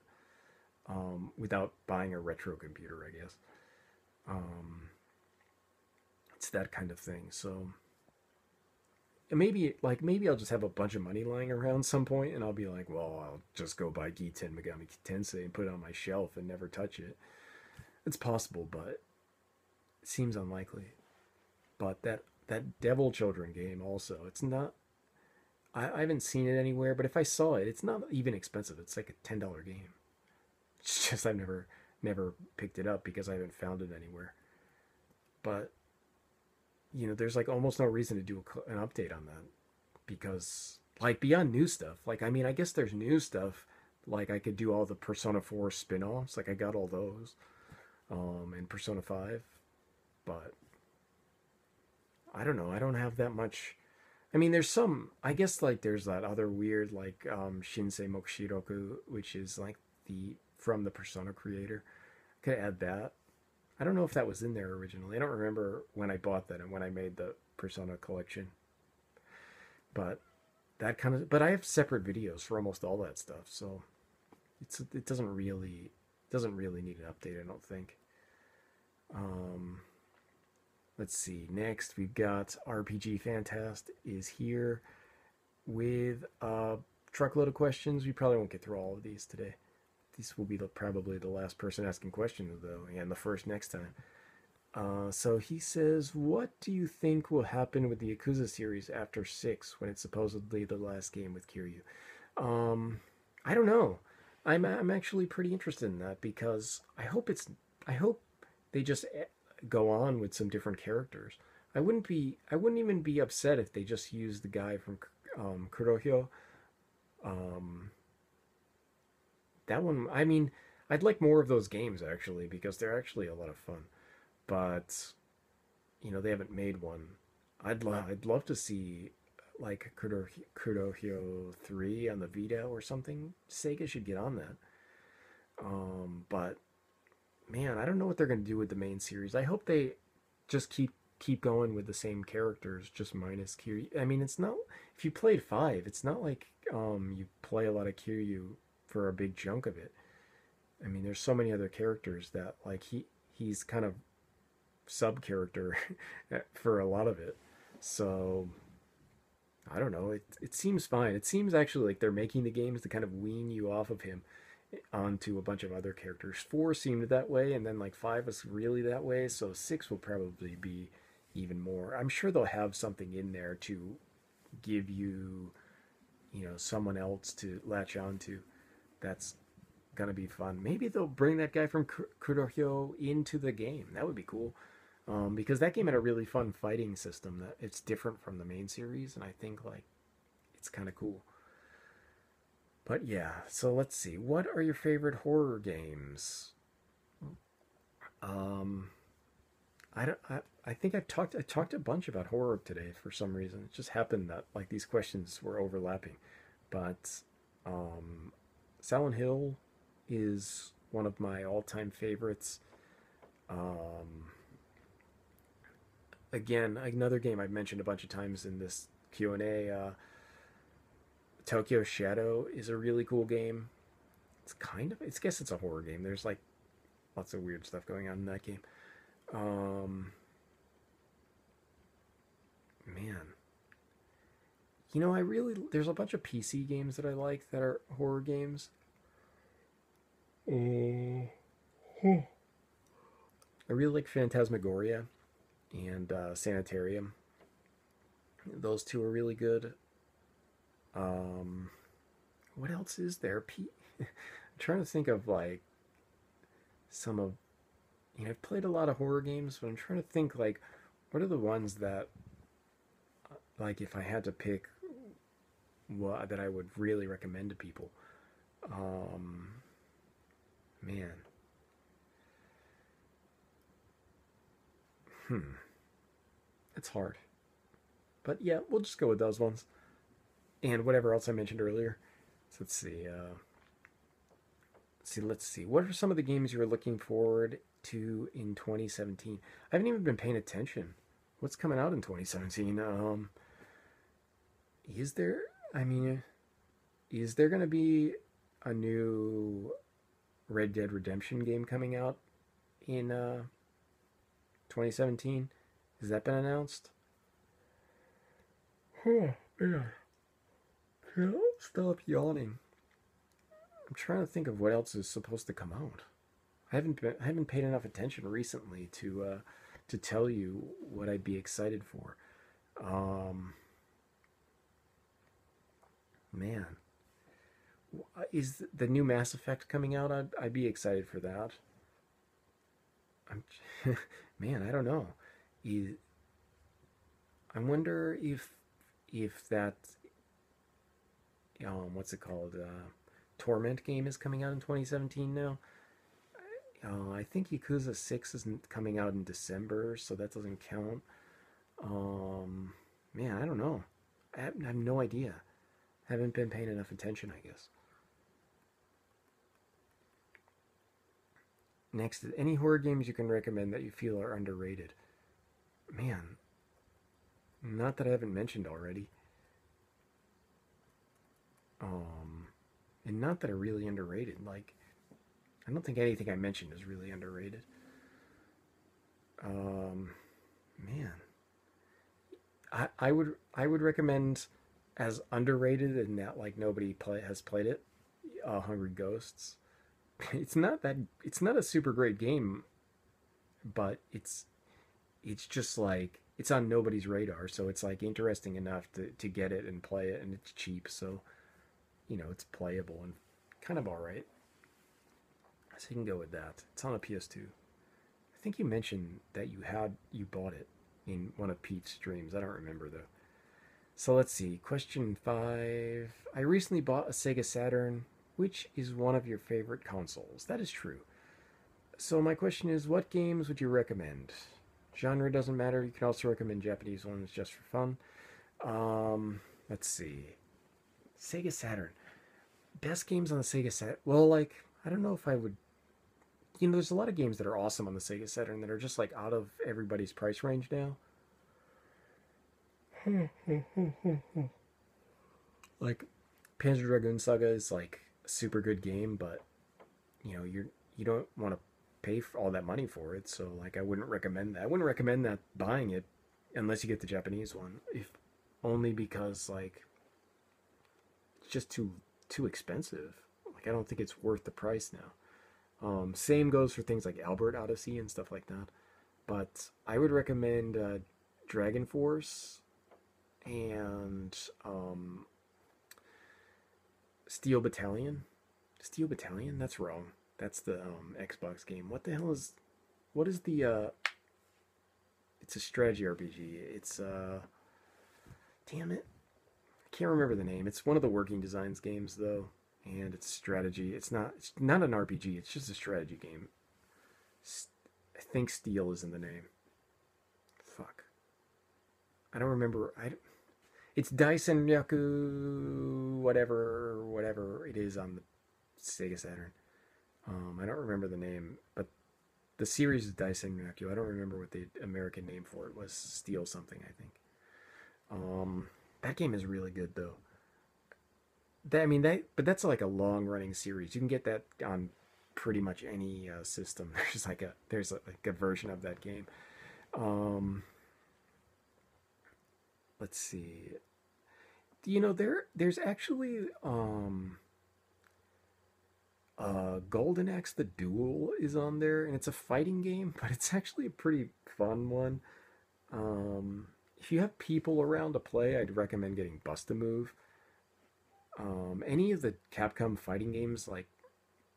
without buying a retro computer, I guess. Um, it's that kind of thing. So maybe I'll just have a bunch of money lying around some point, and I'll be like, well, I'll just go buy Giten Megami Tensei and put it on my shelf and never touch it. It's possible, but it seems unlikely. But that Devil Children game also, it's not. I haven't seen it anywhere, but if I saw it, it's not even expensive. It's like a $10 game. It's just I've never picked it up because I haven't found it anywhere. But there's like almost no reason to do an update on that because like beyond new stuff. Like I mean, I guess there's new stuff. Like I could do all the Persona 4 spin-offs. Like I got all those, and Persona 5, but I don't know. I don't have that much. I mean, there's some. I guess like there's that other weird like Shinsei Mokushiroku, which is like the from the Persona creator. Could add that. I don't know if that was in there originally. I don't remember when I bought that and when I made the Persona collection. But that kind of. But I have separate videos for almost all that stuff, so it doesn't really need an update. I don't think. Um, let's see. Next, we've got RPG Fantast is here with a truckload of questions. We probably won't get through all of these today. This will be probably the last person asking questions, though, and the first next time. So he says, what do you think will happen with the Yakuza series after 6 when it's supposedly the last game with Kiryu? Um, I don't know. I'm actually pretty interested in that because I hope they just go on with some different characters. I wouldn't even be upset if they just used the guy from Kurohyo. Um, that one, I mean, I'd like more of those games actually because they're actually a lot of fun. But they haven't made one. I'd love to see like Kurohyo 3 on the Vita or something. Sega should get on that. But man, I don't know what they're going to do with the main series. I hope they just keep going with the same characters, just minus Kiryu. I mean, it's not, if you played 5, it's not like you play a lot of Kiryu for a big chunk of it. I mean, there's so many other characters that like he's kind of sub character for a lot of it. So I don't know. It seems fine. It seems actually like they're making the games to kind of wean you off of him onto a bunch of other characters. 4 seemed that way, and then like 5 was really that way. So 6 will probably be even more. I'm sure they'll have something in there to give you, someone else to latch onto. That's gonna be fun. Maybe they'll bring that guy from Kurohyo into the game. That would be cool. Because that game had a really fun fighting system that it's different from the main series, and I think like it's kind of cool. But yeah, so let's see. What are your favorite horror games? Um, I don't. I think I talked a bunch about horror today for some reason. It just happened that like these questions were overlapping. But um, Silent Hill is one of my all-time favorites. Um, Again, another game I've mentioned a bunch of times in this Q&A. Tokyo Shadow is a really cool game. It's kind of, I guess it's a horror game. There's like lots of weird stuff going on in that game. Um, Man, I really, there's a bunch of PC games that I like that are horror games. Uh, I really like Phantasmagoria and Sanitarium. Those two are really good. Um, what else is there? I'm trying to think of like some of, I've played a lot of horror games, but I'm trying to think like what are the ones that like if I had to pick what that I would really recommend to people. Um, Man, hmm, it's hard. But yeah, we'll just go with those ones and whatever else I mentioned earlier. So let's see. Let's see. What are some of the games you are looking forward to in 2017? I haven't even been paying attention. What's coming out in 2017? Is there? I mean, is there going to be a new Red Dead Redemption game coming out in 2017? Has that been announced? Oh, yeah. Can't stop yawning. I'm trying to think of what else is supposed to come out. I haven't paid enough attention recently to tell you what I'd be excited for. Um, Man, is the new Mass Effect coming out? I'd be excited for that. I'm, man, I don't know. I wonder if that what's it called? Torment game is coming out in 2017 now. I think Yakuza 6 isn't coming out in December, so that doesn't count. Um, Man, I don't know. I have no idea. Haven't been paying enough attention, I guess. Next, any horror games you can recommend that you feel are underrated? Man, not that I haven't mentioned already. Um, and not that are really underrated. Like, I don't think anything I mentioned is really underrated. Um, Man, I would recommend as underrated and that like nobody has played it. Hungry Ghosts. It's not a super great game, but it's just like it's on nobody's radar, so it's like interesting enough to get it and play it, and it's cheap, so it's playable and kind of all right. So you can go with that. It's on a PS2. I think you mentioned that you bought it in one of Pete's streams. I don't remember though. So let's see. Question 5. I recently bought a Sega Saturn. Which is one of your favorite consoles? That is true. So my question is, what games would you recommend? Genre doesn't matter. You can also recommend Japanese ones just for fun. Let's see. Sega Saturn. Best games on the Sega Saturn. Well, like I don't know if I would there's a lot of games that are awesome on the Sega Saturn that are just like out of everybody's price range now. Like Panzer Dragoon Saga is like a super good game, but you don't want to pay for all that money for it. So like I wouldn't recommend that. I wouldn't recommend that buying it unless you get the Japanese one. If only because like it's just too expensive. Like I don't think it's worth the price now. Same goes for things like Albert Odyssey and stuff like that. But I would recommend Dragon Force and Steel Battalion. Steel Battalion? That's wrong. That's the Xbox game. What the hell is? What is the? It's a strategy RPG. It's damn it, I can't remember the name. It's one of the Working Designs games though, and it's strategy. It's not. It's not an RPG. It's just a strategy game. I think Steel is in the name. Fuck. I don't remember. It's Daisen Ryaku, whatever it is on the Sega Saturn. I don't remember the name, but the series is Daisen Ryaku. I don't remember what the American name for it was. Steel something, I think. That game is really good though. But that's like a long running series. You can get that on pretty much any system. Like a version of that game. Um, let's see. There's actually Golden Axe the Duel is on there, and it's a fighting game, but it's actually a pretty fun one. If you have people around to play, I'd recommend getting Bust a Move. Any of the Capcom fighting games like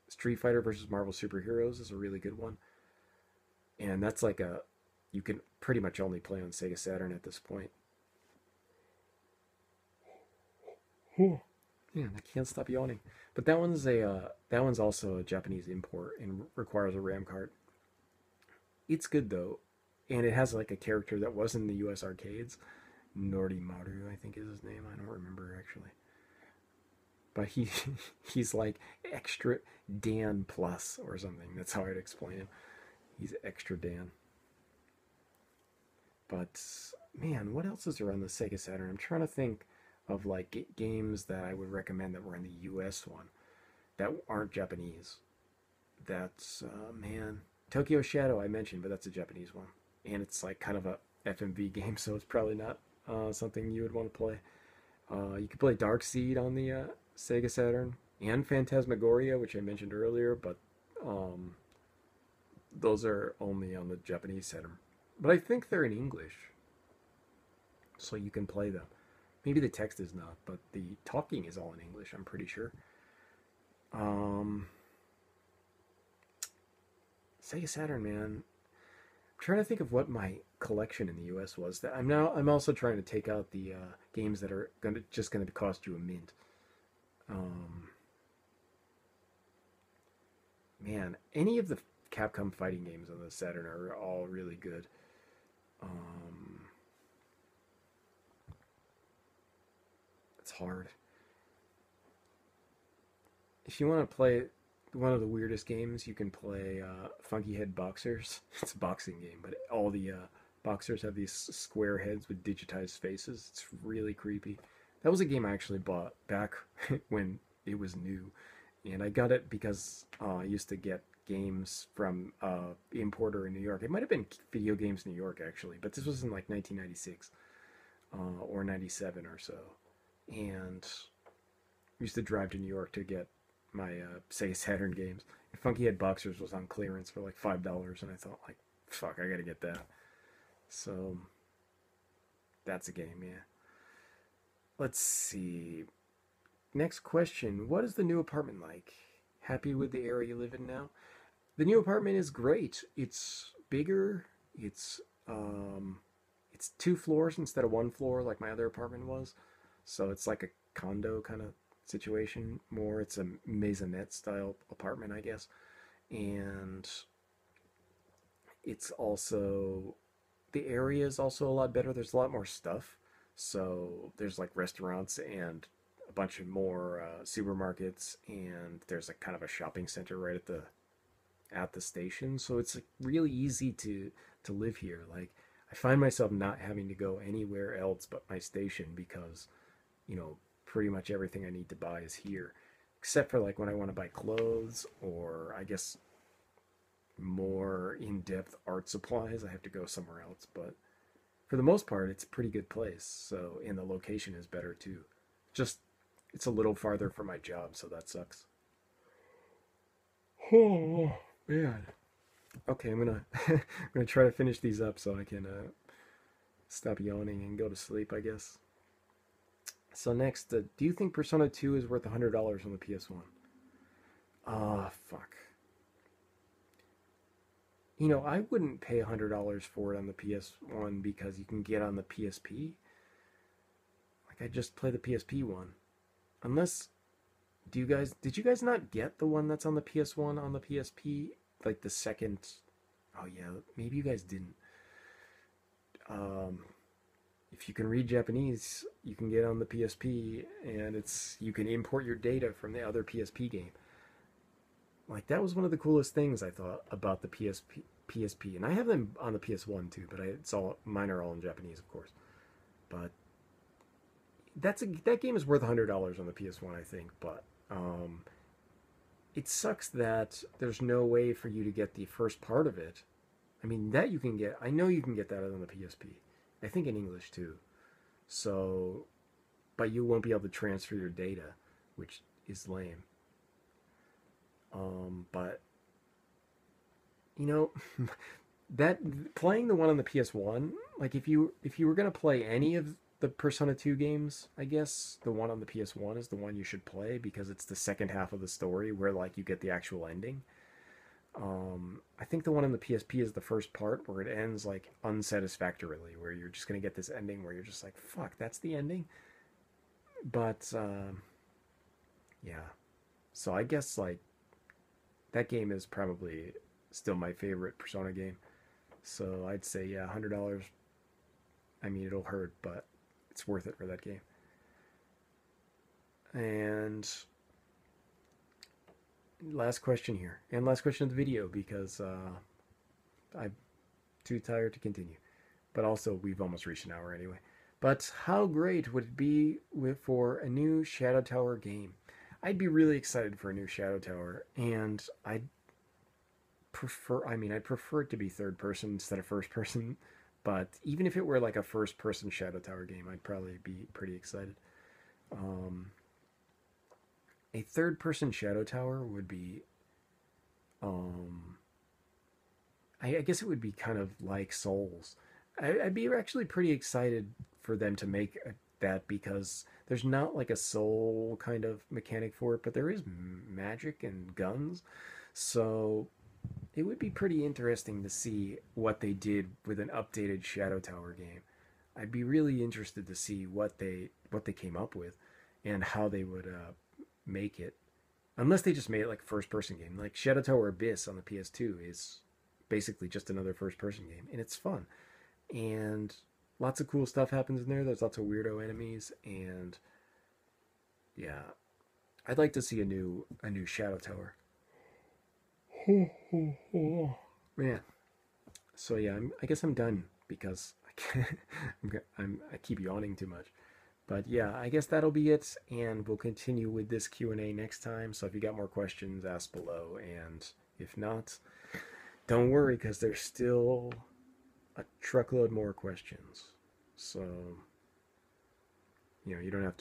Street Fighter versus Marvel Superheroes is a really good one, and that's like a you can pretty much only play on Sega Saturn at this point. Yeah, I can't stop yawning. But that one's also a Japanese import and requires a RAM card. It's good though, and it has like a character that was in the U.S. arcades. Norimaru, I think is his name. I don't remember actually, but he he's like extra Dan plus or something. That's how I'd explain him. He's extra Dan. But man, what else is there on the Sega Saturn? I'm trying to think of like games that I would recommend that were in the U.S. one that aren't Japanese. That's man, Tokyo Shadow I mentioned, but that's a Japanese one, and it's like kind of a FMV game, so it's probably not something you would want to play. You could play Dark Seed on the Sega Saturn and Phantasmagoria, which I mentioned earlier, but um, those are only on the Japanese Saturn. But I think they're in English, so you can play them. Maybe the text is not, but the talking is all in English. I'm pretty sure. Um, Sega Saturn, man. I'm trying to think of what my collection in the U.S. was. That I'm also trying to take out the games that are gonna cost you a mint. Um, Man, any of the Capcom fighting games on the Saturn are all really good. Um, it's hard. If you want to play one of the weirdest games, you can play Funky Head Boxers. It's a boxing game, but all the boxers have these square heads with digitized faces. It's really creepy. That was a game I actually bought back when it was new, and I got it because I used to get games from importer in New York. It might have been Video Games New York actually, but this was in like 1996 or 97 or so, and I used to drive to New York to get my Sega Saturn games. And Funky Head Boxers was on clearance for like $5, and I thought like, fuck, I gotta get that. So that's a game, yeah. Let's see. Next question: what is the new apartment like? Happy with the area you live in now? The new apartment is great. It's bigger. Um, it's two floors instead of one floor like my other apartment was. So it's like a condo kind of situation. More, it's a maisonette style apartment, I guess. And it's also the area is also a lot better. There's a lot more stuff. So there's like restaurants and a bunch of more supermarkets, and there's a kind of a shopping center right at the station, so it's like really easy to live here. Like I find myself not having to go anywhere else but my station because, you know, pretty much everything I need to buy is here, except for like when I want to buy clothes or I guess more in-depth art supplies, I have to go somewhere else. But for the most part, it's a pretty good place. So, and the location is better too. Just it's a little farther from my job, so that sucks. Oh man. Okay, I'm gonna I'm gonna try to finish these up so I can stop yawning and go to sleep, I guess. So next, do you think Persona 2 is worth $100 on the PS1? Ah, fuck. You know, I wouldn't pay $100 for it on the PS1 because you can get on the PSP. Like I just play the PSP one. Unless did you guys not get the one that's on the PS1 on the PSP? Like the second. Oh yeah, maybe you guys didn't. Um if you can read Japanese, you can get on the PSP and it's you can import your data from the other PSP game. Like that was one of the coolest things I thought about the PSP, and I have them on the PS1 too, but it's all mine are all in Japanese, of course. But that game is worth $100 on the PS1, I think. But it sucks that there's no way for you to get the first part of it. I mean, that you can get. I know you can get that on the PSP. I think in English too. So, but you won't be able to transfer your data, which is lame. But you know, that playing the one on the PS1, like if you were gonna play any of the Persona 2 games, I guess the one on the PS1 is the one you should play because it's the second half of the story where like you get the actual ending. I think the one on the PSP is the first part where it ends like unsatisfactorily, where you're just gonna get this ending where you're just like, fuck, that's the ending. But yeah, so I guess like that game is probably still my favorite Persona game. So I'd say yeah, $100. I mean, it'll hurt, but it's worth it for that game. And last question here, and last question of the video because I'm too tired to continue. But also, we've almost reached an hour anyway. But how great would it be for a new Shadow Tower game? I'd be really excited for a new Shadow Tower, and I'd prefer it to be third person instead of first person. But even if it were like a first person Shadow Tower game, I'd probably be pretty excited. Um, a third person Shadow Tower would be, um, I guess it would be kind of like Souls. I'd be actually pretty excited for them to make that because there's not like a soul kind of mechanic for it, but there is magic and guns. So it would be pretty interesting to see what they did with an updated Shadow Tower game. I'd be really interested to see what they came up with and how they would make it. Unless they just made it like a first person game, like Shadow Tower Abyss on the PS2 is basically just another first person game, and it's fun. And lots of cool stuff happens in there. There's lots of weirdo enemies, and yeah, I'd like to see a new Shadow Tower. Man, so yeah, I guess I'm done because I can't, I keep yawning too much. But yeah, I guess that'll be it, and we'll continue with this Q&A next time. So if you got more questions, ask below, and if not, don't worry because there's still a truckload more questions. So you don't have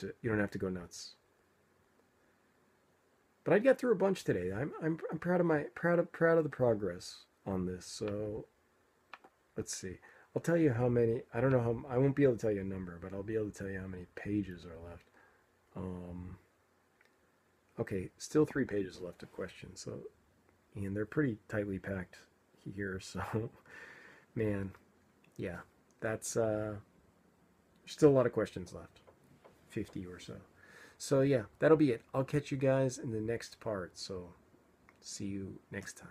to go nuts. But I got through a bunch today. I'm proud of my proud of the progress on this. So let's see. I'll tell you how many. I don't know how. I won't be able to tell you a number, but I'll be able to tell you how many pages are left. Um, okay, still 3 pages left of questions. So, and they're pretty tightly packed here. So, man, yeah, that's still a lot of questions left. 50 or so. So yeah, that'll be it. I'll catch you guys in the next part. So, see you next time.